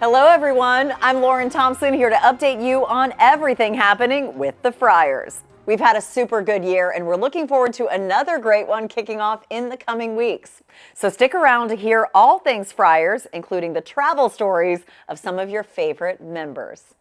Hello everyone, I'm Lauren Thompson here to update you on everything happening with the Friars. We've had a super good year and we're looking forward to another great one kicking off in the coming weeks. So stick around to hear all things Friars, including the travel stories of some of your favorite members.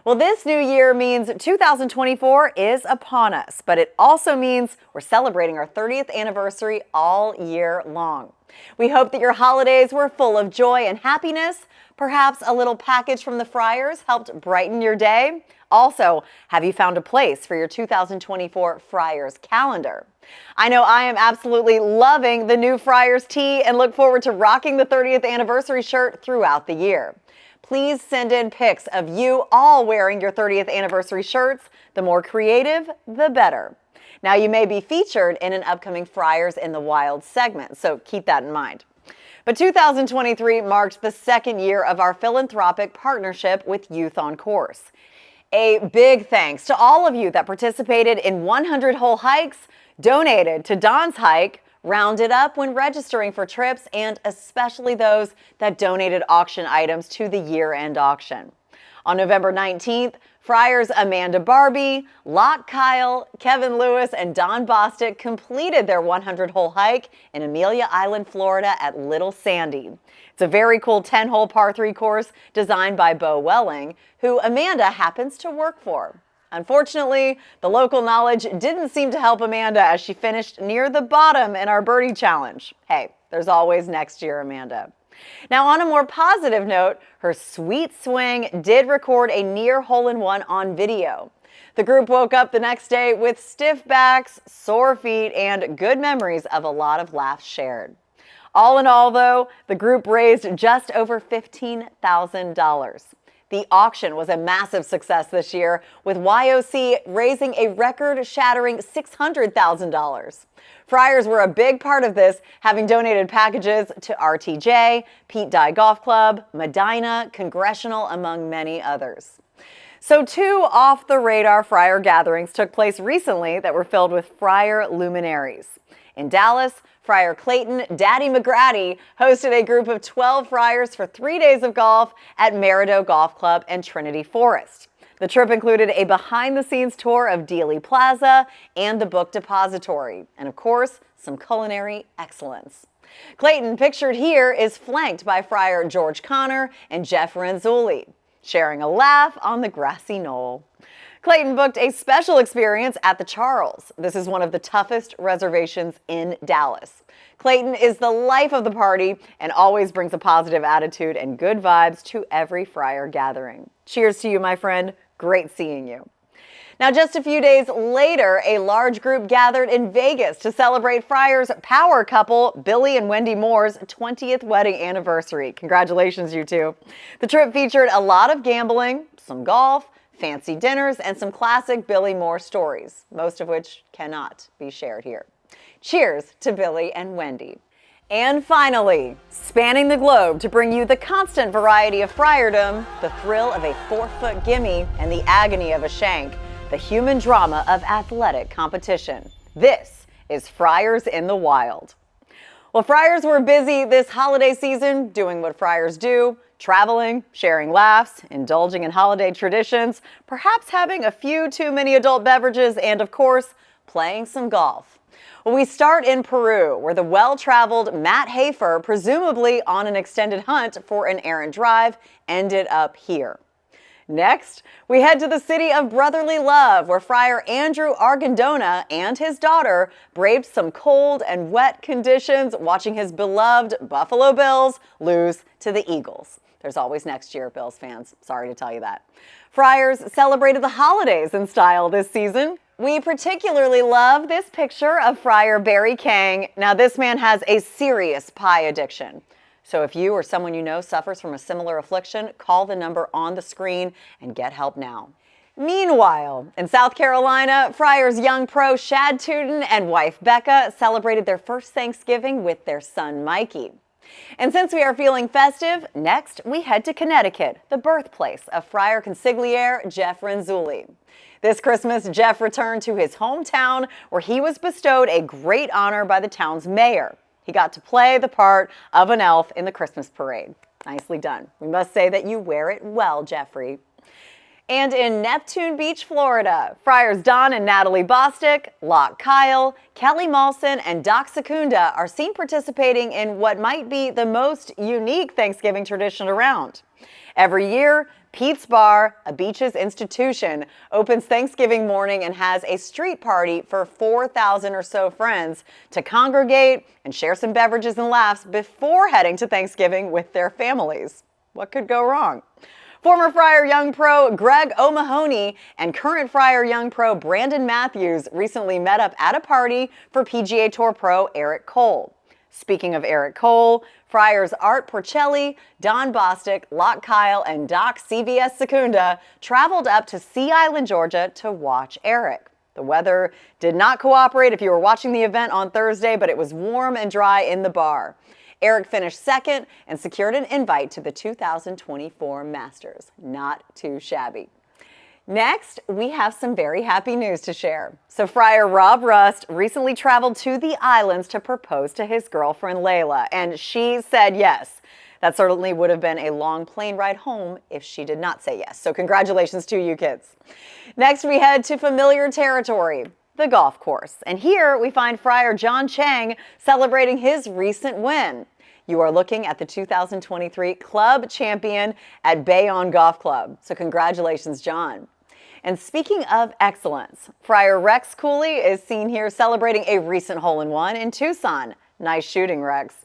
Well, this new year means 2024 is upon us, but it also means we're celebrating our 30th anniversary all year long. We hope that your holidays were full of joy and happiness. Perhaps a little package from the Friars helped brighten your day. Also, have you found a place for your 2024 Friars calendar? I know I am absolutely loving the new Friars tee and look forward to rocking the 30th anniversary shirt throughout the year. Please send in pics of you all wearing your 30th anniversary shirts. The more creative, the better. Now, you may be featured in an upcoming Friars in the Wild segment, so keep that in mind. But 2023 marked the second year of our philanthropic partnership with Youth on Course. A big thanks to all of you that participated in 100 whole hikes, donated to Don's Hike, rounded up when registering for trips, and especially those that donated auction items to the year-end auction. On November 19th, Friars Amanda Barbie, Locke Kyle, Kevin Lewis, and Don Bostic completed their 100-hole hike in Amelia Island, Florida at Little Sandy. It's a very cool 10-hole par 3 course designed by Bo Welling, who Amanda happens to work for. Unfortunately, the local knowledge didn't seem to help Amanda as she finished near the bottom in our birdie challenge. Hey, there's always next year, Amanda. Now, on a more positive note, her sweet swing did record a near hole-in-one on video. The group woke up the next day with stiff backs, sore feet, and good memories of a lot of laughs shared. All in all, though, the group raised just over $15,000. The auction was a massive success this year, with YOC raising a record-shattering $600,000. Friars were a big part of this, having donated packages to RTJ, Pete Dye Golf Club, Medina, Congressional, among many others. So 2 off-the-radar Friar gatherings took place recently that were filled with Friar luminaries. In Dallas, Friar Clayton Daddy McGratty hosted a group of 12 Friars for 3 days of golf at Merido Golf Club and Trinity Forest. The trip included a behind-the-scenes tour of Dealey Plaza and the Book Depository, and of course, some culinary excellence. Clayton, pictured here, is flanked by Friar George Connor and Jeff Renzulli, sharing a laugh on the grassy knoll. Clayton booked a special experience at the Charles. This is one of the toughest reservations in Dallas. Clayton is the life of the party and always brings a positive attitude and good vibes to every Friar gathering. Cheers to you, my friend. Great seeing you. Now, just a few days later, a large group gathered in Vegas to celebrate Friars power couple Billy and Wendy Moore's 20th wedding anniversary. Congratulations, you two. The trip featured a lot of gambling, some golf, fancy dinners, and some classic Billy Moore stories, most of which cannot be shared here. Cheers to Billy and Wendy. And finally, spanning the globe to bring you the constant variety of friardom, the thrill of a 4-foot gimme, and the agony of a shank, the human drama of athletic competition. This is Friars in the Wild. Well, Friars were busy this holiday season doing what Friars do, traveling, sharing laughs, indulging in holiday traditions, perhaps having a few too many adult beverages, and of course, playing some golf. Well, we start in Peru, where the well-traveled Matt Hafer, presumably on an extended hunt for an errant drive, ended up here. Next, we head to the city of brotherly love, where Friar Andrew Argandona and his daughter braved some cold and wet conditions, watching his beloved Buffalo Bills lose to the Eagles. There's always next year, Bills fans. Sorry to tell you that. Friars celebrated the holidays in style this season. We particularly love this picture of Friar Barry Kang. Now, this man has a serious pie addiction. So if you or someone you know suffers from a similar affliction, call the number on the screen and get help now. Meanwhile, in South Carolina, Friars young pro Shad Tootin and wife Becca celebrated their first Thanksgiving with their son Mikey. And since we are feeling festive, next we head to Connecticut, the birthplace of Friar Consigliere Jeff Renzulli. This Christmas, Jeff returned to his hometown where he was bestowed a great honor by the town's mayor. He got to play the part of an elf in the Christmas parade. Nicely done. We must say that you wear it well, Jeffrey. And in Neptune Beach, Florida, Friars Don and Natalie Bostic, Locke Kyle, Kelly Mawson, and Doc Secunda are seen participating in what might be the most unique Thanksgiving tradition around. Every year, Pete's Bar, a Beaches institution, opens Thanksgiving morning and has a street party for 4,000 or so friends to congregate and share some beverages and laughs before heading to Thanksgiving with their families. What could go wrong? Former Friar Young Pro Greg O'Mahony and current Friar Young Pro Brandon Matthews recently met up at a party for PGA Tour Pro Eric Cole. Speaking of Eric Cole, Friars Art Porcelli, Don Bostic, Locke Kyle, and Doc CVS Secunda traveled up to Sea Island, Georgia to watch Eric. The weather did not cooperate if you were watching the event on Thursday, but it was warm and dry in the bar. Eric finished second and secured an invite to the 2024 Masters. Not too shabby. Next, we have some very happy news to share. So Friar Rob Rust recently traveled to the islands to propose to his girlfriend Layla, and she said yes. That certainly would have been a long plane ride home if she did not say yes. So congratulations to you kids. Next, we head to familiar territory, the golf course. And here we find Friar John Chang celebrating his recent win. You are looking at the 2023 Club Champion at Bayonne Golf Club. So congratulations, John. And speaking of excellence, Friar Rex Cooley is seen here celebrating a recent hole-in-one in Tucson. Nice shooting, Rex.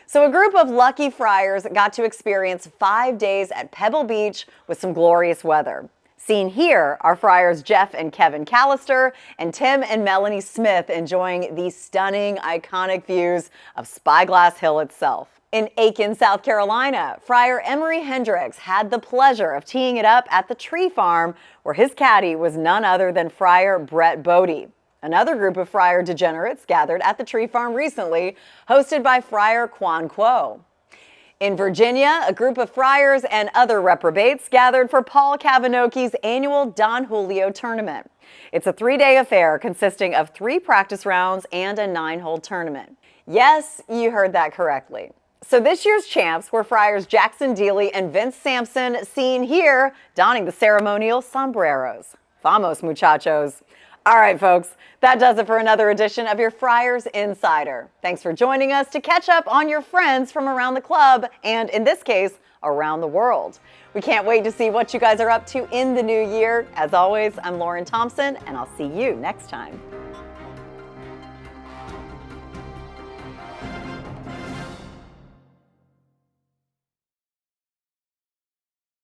So a group of lucky friars got to experience 5 days at Pebble Beach with some glorious weather. Seen here are Friars Jeff and Kevin Callister and Tim and Melanie Smith enjoying the stunning, iconic views of Spyglass Hill itself. In Aiken, South Carolina, Friar Emery Hendricks had the pleasure of teeing it up at the Tree Farm, where his caddy was none other than Friar Brett Bodie. Another group of friar degenerates gathered at the Tree Farm recently, hosted by Friar Quan Quo. In Virginia, a group of friars and other reprobates gathered for Paul Cavanoki's annual Don Julio tournament. It's a 3-day affair consisting of 3 practice rounds and a 9-hole tournament. Yes, you heard that correctly. So this year's champs were Friars Jackson Dealey and Vince Sampson, seen here donning the ceremonial sombreros. Vamos, muchachos. All right, folks, that does it for another edition of your Friars Insider. Thanks for joining us to catch up on your friends from around the club and, in this case, around the world. We can't wait to see what you guys are up to in the new year. As always, I'm Lauren Thompson, and I'll see you next time.